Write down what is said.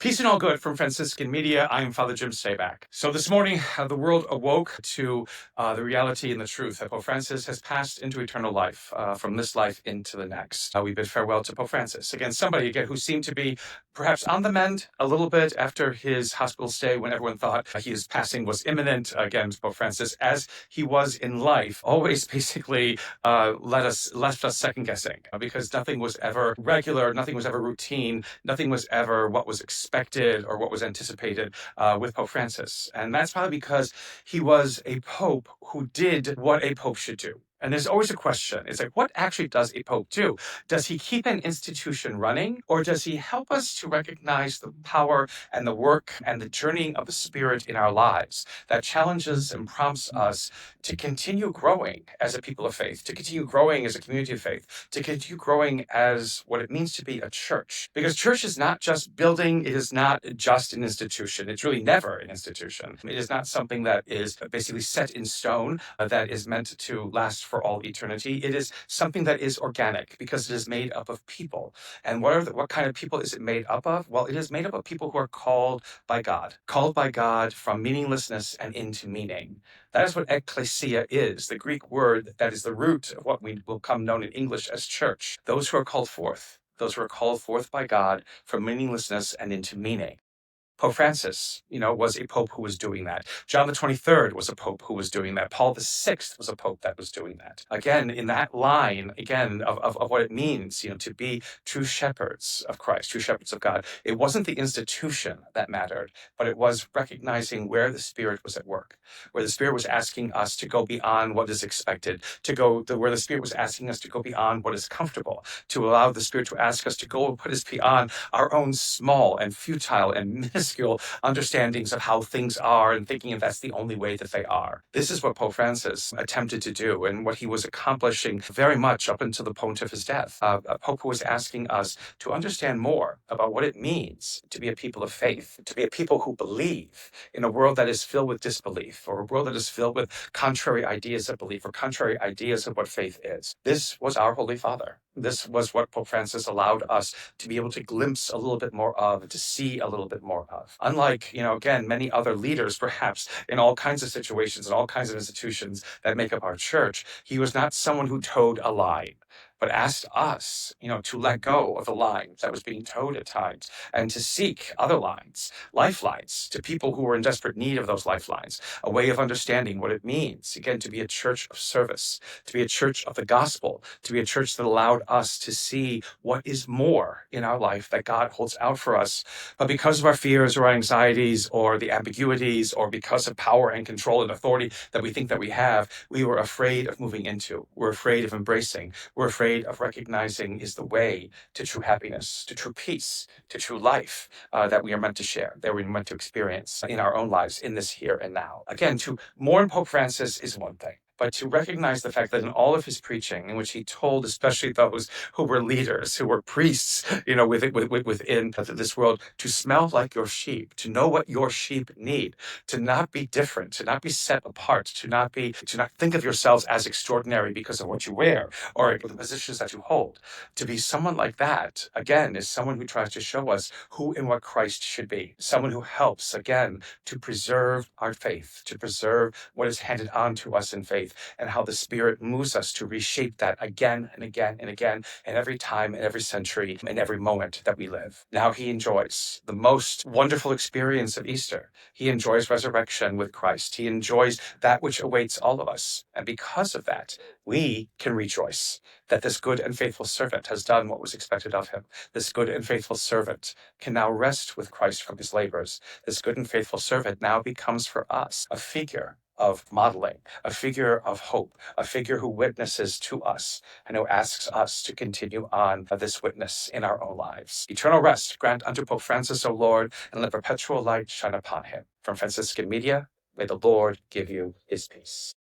Peace and all good from Franciscan Media. I am Father Jim Sabak. So this morning, the world awoke to the reality and the truth that Pope Francis has passed into eternal life, from this life into the next. We bid farewell to Pope Francis. Again, somebody again who seemed to be perhaps on the mend a little bit after his hospital stay when everyone thought his passing was imminent. Again, Pope Francis, as he was in life, always basically left us second guessing because nothing was ever regular, nothing was ever routine, nothing was ever what was expected or what was anticipated with Pope Francis. And that's probably because he was a pope who did what a pope should do. And there's always a question. It's like, what actually does a pope do? Does he keep an institution running, or does he help us to recognize the power and the work and the journeying of the Spirit in our lives that challenges and prompts us to continue growing as a people of faith, to continue growing as a community of faith, to continue growing as what it means to be a church? Because church is not just building, it is not just an institution. It's really never an institution. It is not something that is basically set in stone, that is meant to last for all eternity. It is something that is organic because it is made up of people. And what kind of people is it made up of? Well, it is made up of people who are called by God from meaninglessness and into meaning. That is what ecclesia is, the Greek word that is the root of what we will come known in English as church. Those who are called forth, those who are called forth by God from meaninglessness and into meaning. Pope Francis, was a pope who was doing that. John the 23rd was a pope who was doing that. Paul the Sixth was a pope that was doing that. Again, in that line, again, of what it means, to be true shepherds of Christ, true shepherds of God. It wasn't the institution that mattered, but it was recognizing where the Spirit was at work, where the Spirit was asking us to go beyond what is expected, where the Spirit was asking us to go beyond what is comfortable, to allow the Spirit to ask us to go and put us beyond our own small and futile and minuscule understandings of how things are and thinking that's the only way that they are. This is what Pope Francis attempted to do and what he was accomplishing very much up until the point of his death. A Pope who was asking us to understand more about what it means to be a people of faith, to be a people who believe in a world that is filled with disbelief, or a world that is filled with contrary ideas of belief or contrary ideas of what faith is. This was our Holy Father. This was what Pope Francis allowed us to be able to glimpse a little bit more of, to see a little bit more of. Unlike, again, many other leaders, perhaps, in all kinds of situations and all kinds of institutions that make up our church, he was not someone who towed a line, but asked us, to let go of the line that was being towed at times and to seek other lines, lifelines to people who were in desperate need of those lifelines, a way of understanding what it means, again, to be a church of service, to be a church of the gospel, to be a church that allowed us to see what is more in our life that God holds out for us. But because of our fears or our anxieties or the ambiguities or because of power and control and authority that we think that we have, we were afraid of moving into. We're afraid of embracing. We're afraid of recognizing is the way to true happiness, to true peace, to true life that we are meant to share, that we're meant to experience in our own lives in this here and now. Again, to mourn Pope Francis is one thing, but to recognize the fact that in all of his preaching, in which he told especially those who were leaders, who were priests, within this world, to smell like your sheep, to know what your sheep need, to not be different, to not be set apart, to not think of yourselves as extraordinary because of what you wear or the positions that you hold. To be someone like that, again, is someone who tries to show us who and what Christ should be. Someone who helps, again, to preserve our faith, to preserve what is handed on to us in faith, and how the Spirit moves us to reshape that again and again and again, and every time, and every century, and every moment that we live. Now he enjoys the most wonderful experience of Easter. He enjoys resurrection with Christ. He enjoys that which awaits all of us. And because of that, we can rejoice that this good and faithful servant has done what was expected of him. This good and faithful servant can now rest with Christ from his labors. This good and faithful servant now becomes for us a figure of modeling, a figure of hope, a figure who witnesses to us and who asks us to continue on this witness in our own lives. Eternal rest grant unto Pope Francis, O Lord, and let perpetual light shine upon him. From Franciscan Media, may the Lord give you his peace.